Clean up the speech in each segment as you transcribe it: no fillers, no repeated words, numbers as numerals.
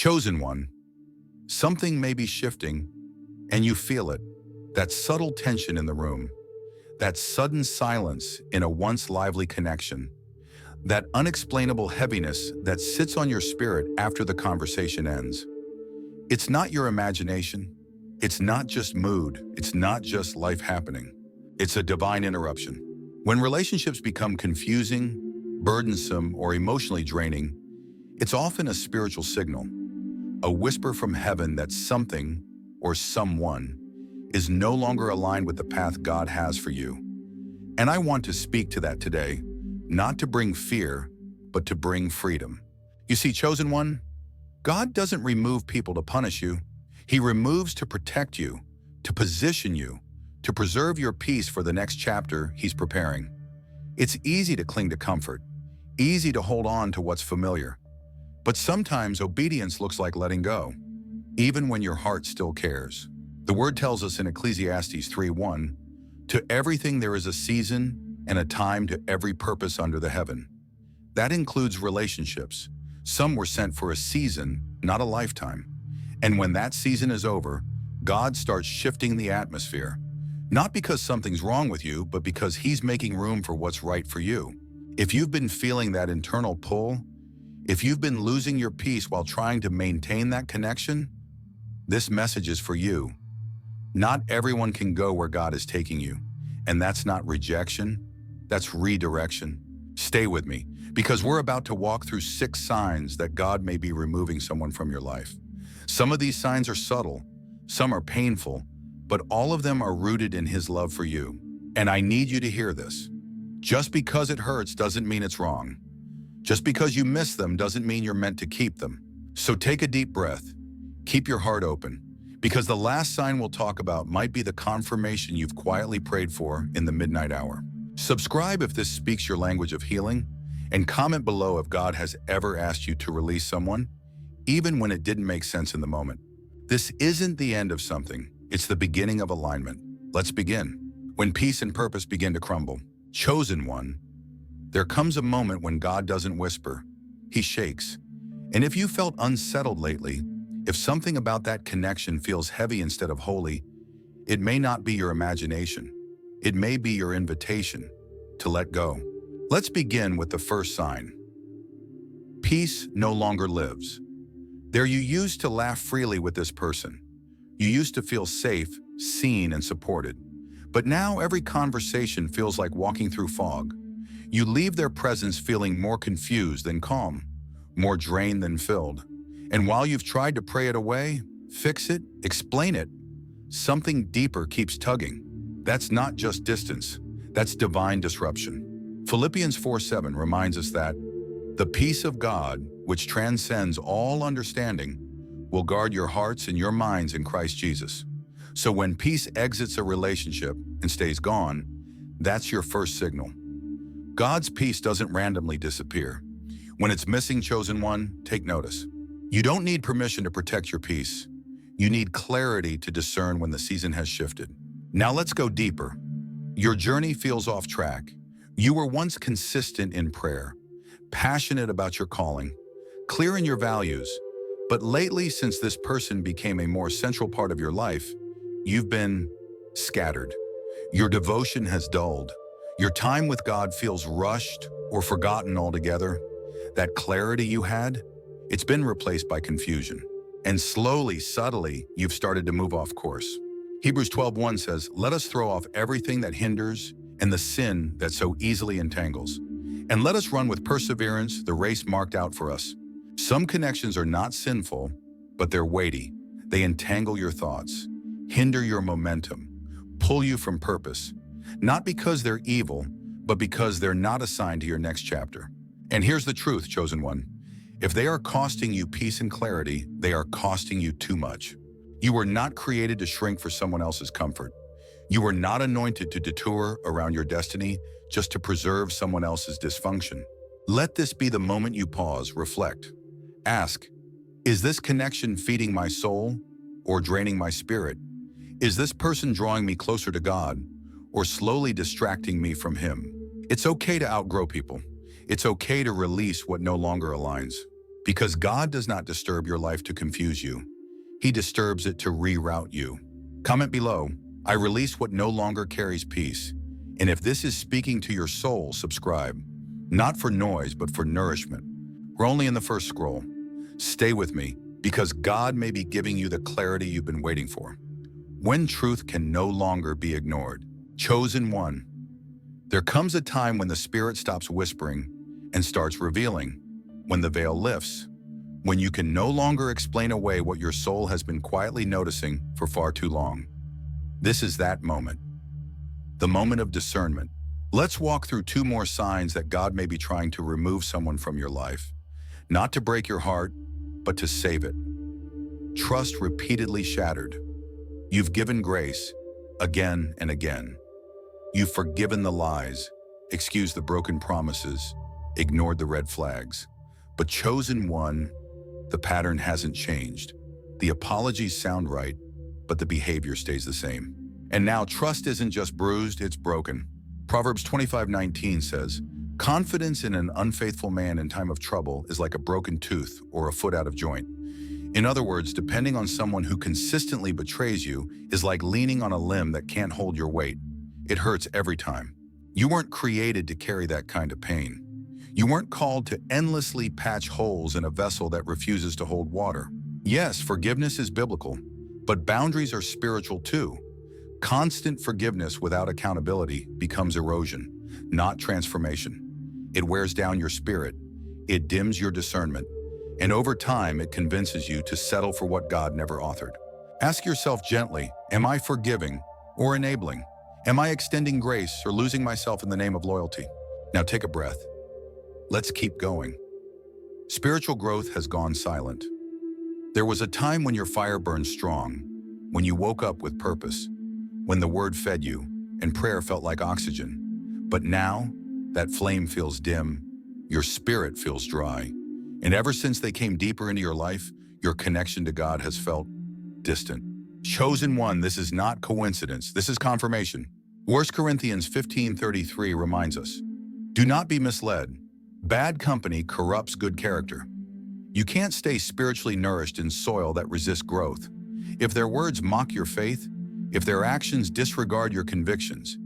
Chosen one, something may be shifting, and you feel it. That subtle tension in the room, that sudden silence in a once lively connection, that unexplainable heaviness that sits on your spirit after the conversation ends. It's not your imagination. It's not just mood. It's not just life happening. It's a divine interruption. When relationships become confusing, burdensome, or emotionally draining, it's often a spiritual signal, a whisper from heaven that something or someone is no longer aligned with the path God has for you. And I want to speak to that today, not to bring fear, but to bring freedom. You see, chosen one, God doesn't remove people to punish you. He removes to protect you, to position you, to preserve your peace for the next chapter He's preparing. It's easy to cling to comfort, easy to hold on to what's familiar. But sometimes obedience looks like letting go, even when your heart still cares. The word tells us in Ecclesiastes 3:1, "To everything there is a season and a time to every purpose under the heaven." That includes relationships. Some were sent for a season, not a lifetime. And when that season is over, God starts shifting the atmosphere. Not because something's wrong with you, but because He's making room for what's right for you. If you've been feeling that internal pull, if you've been losing your peace while trying to maintain that connection, this message is for you. Not everyone can go where God is taking you, and that's not rejection, that's redirection. Stay with me, because we're about to walk through 6 signs that God may be removing someone from your life. Some of these signs are subtle, some are painful, but all of them are rooted in His love for you. And I need you to hear this. Just because it hurts doesn't mean it's wrong. Just because you miss them doesn't mean you're meant to keep them. So take a deep breath. Keep your heart open, because the last sign we'll talk about might be the confirmation you've quietly prayed for in the midnight hour. Subscribe if this speaks your language of healing, and comment below if God has ever asked you to release someone, even when it didn't make sense in the moment. This isn't the end of something, it's the beginning of alignment. Let's begin. When peace and purpose begin to crumble, chosen one, there comes a moment when God doesn't whisper, He shakes. And if you felt unsettled lately, if something about that connection feels heavy instead of holy, it may not be your imagination. It may be your invitation to let go. Let's begin with the first sign. Peace no longer lives. There you used to laugh freely with this person. You used to feel safe, seen, and supported. But now every conversation feels like walking through fog. You leave their presence feeling more confused than calm, more drained than filled. And while you've tried to pray it away, fix it, explain it, something deeper keeps tugging. That's not just distance, that's divine disruption. Philippians 4:7 reminds us that the peace of God, which transcends all understanding, will guard your hearts and your minds in Christ Jesus. So when peace exits a relationship and stays gone, that's your first signal. God's peace doesn't randomly disappear. When it's missing, chosen one, take notice. You don't need permission to protect your peace. You need clarity to discern when the season has shifted. Now let's go deeper. Your journey feels off track. You were once consistent in prayer, passionate about your calling, clear in your values, but lately, since this person became a more central part of your life, you've been scattered. Your devotion has dulled. Your time with God feels rushed or forgotten altogether. That clarity you had, it's been replaced by confusion. And slowly, subtly, you've started to move off course. Hebrews 12:1 says, "Let us throw off everything that hinders and the sin that so easily entangles. And let us run with perseverance the race marked out for us." Some connections are not sinful, but they're weighty. They entangle your thoughts, hinder your momentum, pull you from purpose. Not because they're evil, but because they're not assigned to your next chapter. And here's the truth, chosen one. If they are costing you peace and clarity, they are costing you too much. You were not created to shrink for someone else's comfort. You were not anointed to detour around your destiny just to preserve someone else's dysfunction. Let this be the moment you pause, reflect. Ask, is this connection feeding my soul or draining my spirit? Is this person drawing me closer to God or slowly distracting me from Him? It's okay to outgrow people. It's okay to release what no longer aligns. Because God does not disturb your life to confuse you. He disturbs it to reroute you. Comment below, I release what no longer carries peace. And if this is speaking to your soul, subscribe. Not for noise, but for nourishment. We're only in the first scroll. Stay with me, because God may be giving you the clarity you've been waiting for. When truth can no longer be ignored. Chosen one. There comes a time when the Spirit stops whispering and starts revealing. When the veil lifts. When you can no longer explain away what your soul has been quietly noticing for far too long. This is that moment. The moment of discernment. Let's walk through 2 more signs that God may be trying to remove someone from your life. Not to break your heart, but to save it. Trust repeatedly shattered. You've given grace again and again. You've forgiven the lies, excused the broken promises, ignored the red flags. But chosen one, the pattern hasn't changed. The apologies sound right, but the behavior stays the same. And now trust isn't just bruised, it's broken. Proverbs 25:19 says, confidence in an unfaithful man in time of trouble is like a broken tooth or a foot out of joint. In other words, depending on someone who consistently betrays you is like leaning on a limb that can't hold your weight. It hurts every time. You weren't created to carry that kind of pain. You weren't called to endlessly patch holes in a vessel that refuses to hold water. Yes, forgiveness is biblical, but boundaries are spiritual too. Constant forgiveness without accountability becomes erosion, not transformation. It wears down your spirit, it dims your discernment, and over time it convinces you to settle for what God never authored. Ask yourself gently, am I forgiving or enabling? Am I extending grace or losing myself in the name of loyalty? Now take a breath. Let's keep going. Spiritual growth has gone silent. There was a time when your fire burned strong, when you woke up with purpose, when the word fed you and prayer felt like oxygen. But now, that flame feels dim, your spirit feels dry. And ever since they came deeper into your life, your connection to God has felt distant. Chosen one, this is not coincidence, this is confirmation. 1 Corinthians 15:33 reminds us, do not be misled. Bad company corrupts good character. You can't stay spiritually nourished in soil that resists growth. If their words mock your faith, if their actions disregard your convictions,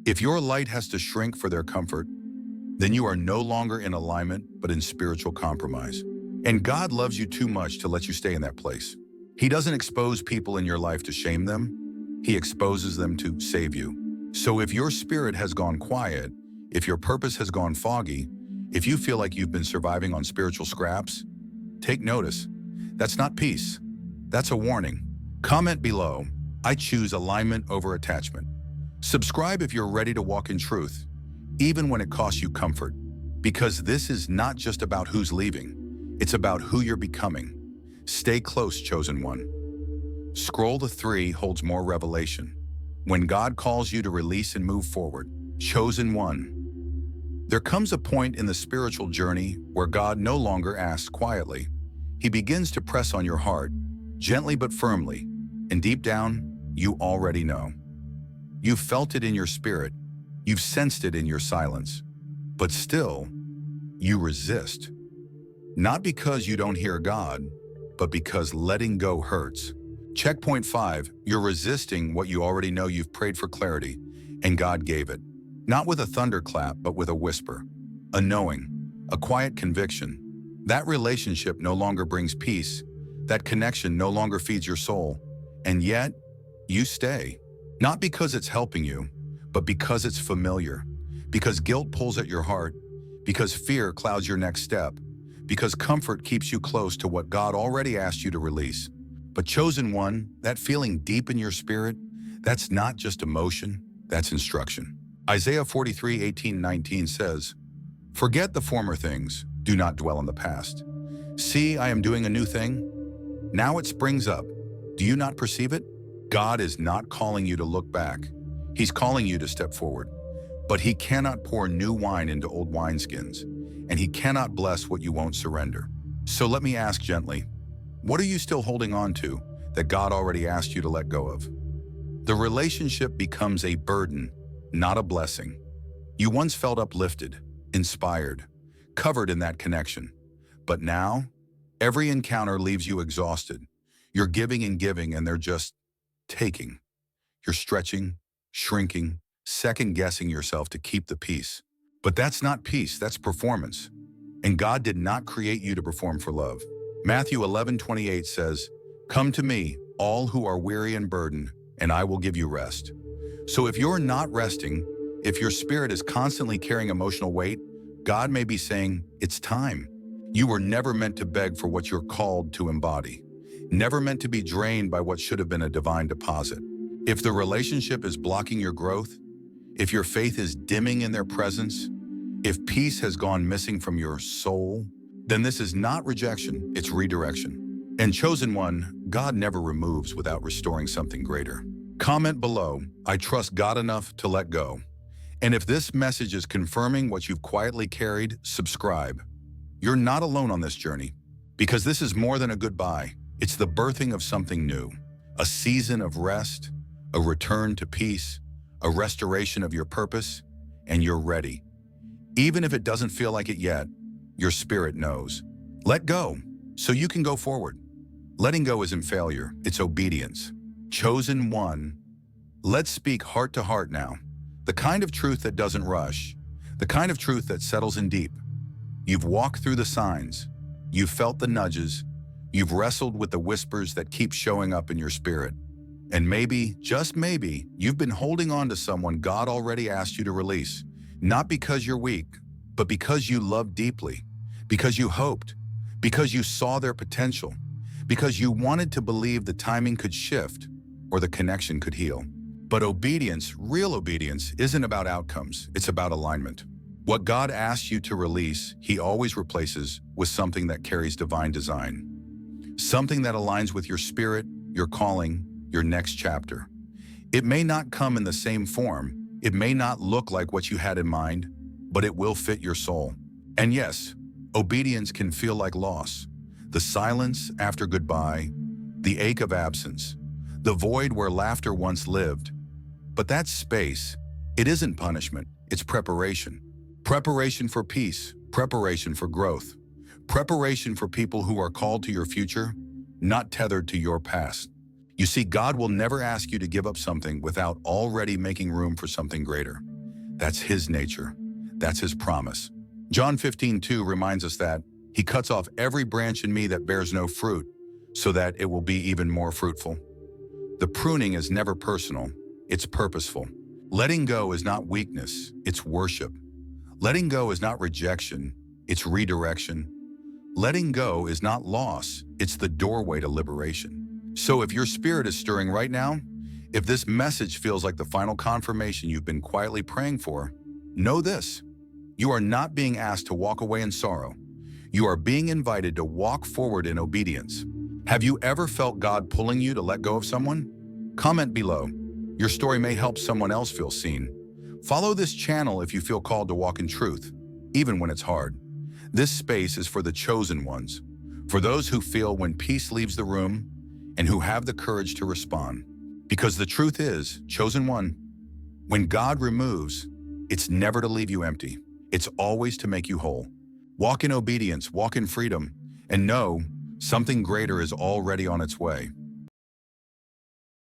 if your light has to shrink for their comfort, then you are no longer in alignment, but in spiritual compromise. And God loves you too much to let you stay in that place. He doesn't expose people in your life to shame them. He exposes them to save you. So if your spirit has gone quiet, if your purpose has gone foggy, if you feel like you've been surviving on spiritual scraps, take notice. That's not peace. That's a warning. Comment below, I choose alignment over attachment. Subscribe if you're ready to walk in truth, even when it costs you comfort. Because this is not just about who's leaving, it's about who you're becoming. Stay close, chosen one. Scroll to 3 holds more revelation. When God calls you to release and move forward, chosen one. There comes a point in the spiritual journey where God no longer asks quietly. He begins to press on your heart, gently but firmly, and deep down, you already know. You've felt it in your spirit, you've sensed it in your silence, but still, you resist. Not because you don't hear God, but because letting go hurts. Checkpoint 5, you're resisting what you already know. You've prayed for clarity, and God gave it. Not with a thunderclap, but with a whisper, a knowing, a quiet conviction. That relationship no longer brings peace. That connection no longer feeds your soul. And yet, you stay. Not because it's helping you, but because it's familiar. Because guilt pulls at your heart. Because fear clouds your next step. Because comfort keeps you close to what God already asked you to release. But chosen one, that feeling deep in your spirit, that's not just emotion, that's instruction. Isaiah 43:18-19 says, forget the former things, do not dwell on the past. See, I am doing a new thing. Now it springs up. Do you not perceive it? God is not calling you to look back. He's calling you to step forward. But he cannot pour new wine into old wineskins, and he cannot bless what you won't surrender. So let me ask gently, what are you still holding on to that God already asked you to let go of? The relationship becomes a burden, not a blessing. You once felt uplifted, inspired, covered in that connection. But now, Every encounter leaves you exhausted. You're giving and giving, and they're just taking. You're stretching, shrinking, second-guessing yourself to keep the peace. But that's not peace, that's performance. And God did not create you to perform for love. Matthew 11:28 says, "Come to me, all who are weary and burdened, and I will give you rest." So if you're not resting, if your spirit is constantly carrying emotional weight, God may be saying, it's time. You were never meant to beg for what you're called to embody. Never meant to be drained by what should have been a divine deposit. If the relationship is blocking your growth, if your faith is dimming in their presence, if peace has gone missing from your soul, then this is not rejection, it's redirection. And chosen one, God never removes without restoring something greater. Comment below, I trust God enough to let go. And if this message is confirming what you've quietly carried, subscribe. You're not alone on this journey, because this is more than a goodbye. It's the birthing of something new, a season of rest, a return to peace, a restoration of your purpose, and you're ready. Even if it doesn't feel like it yet, your spirit knows. Let go, so you can go forward. Letting go isn't failure, it's obedience. Chosen one, let's speak heart to heart now. The kind of truth that doesn't rush, the kind of truth that settles in deep. You've walked through the signs, you've felt the nudges, you've wrestled with the whispers that keep showing up in your spirit. And maybe, just maybe, you've been holding on to someone God already asked you to release, not because you're weak, but because you loved deeply, because you hoped, because you saw their potential, because you wanted to believe the timing could shift or the connection could heal. But obedience, real obedience, isn't about outcomes, it's about alignment. What God asks you to release, He always replaces with something that carries divine design. Something that aligns with your spirit, your calling, your next chapter. It may not come in the same form, it may not look like what you had in mind, but it will fit your soul. And yes, obedience can feel like loss. The silence after goodbye, the ache of absence, the void where laughter once lived. But that space, it isn't punishment, it's preparation. Preparation for peace, preparation for growth, preparation for people who are called to your future, not tethered to your past. You see, God will never ask you to give up something without already making room for something greater. That's His nature. That's His promise. John 15:2 reminds us that He cuts off every branch in me that bears no fruit, so that it will be even more fruitful. The pruning is never personal, it's purposeful. Letting go is not weakness, it's worship. Letting go is not rejection, it's redirection. Letting go is not loss, it's the doorway to liberation. So if your spirit is stirring right now, if this message feels like the final confirmation you've been quietly praying for, know this: you are not being asked to walk away in sorrow. You are being invited to walk forward in obedience. Have you ever felt God pulling you to let go of someone? Comment below. Your story may help someone else feel seen. Follow this channel if you feel called to walk in truth, even when it's hard. This space is for the chosen ones, for those who feel when peace leaves the room and who have the courage to respond. Because the truth is, chosen one, when God removes, it's never to leave you empty. It's always to make you whole. Walk in obedience, walk in freedom, and know something greater is already on its way.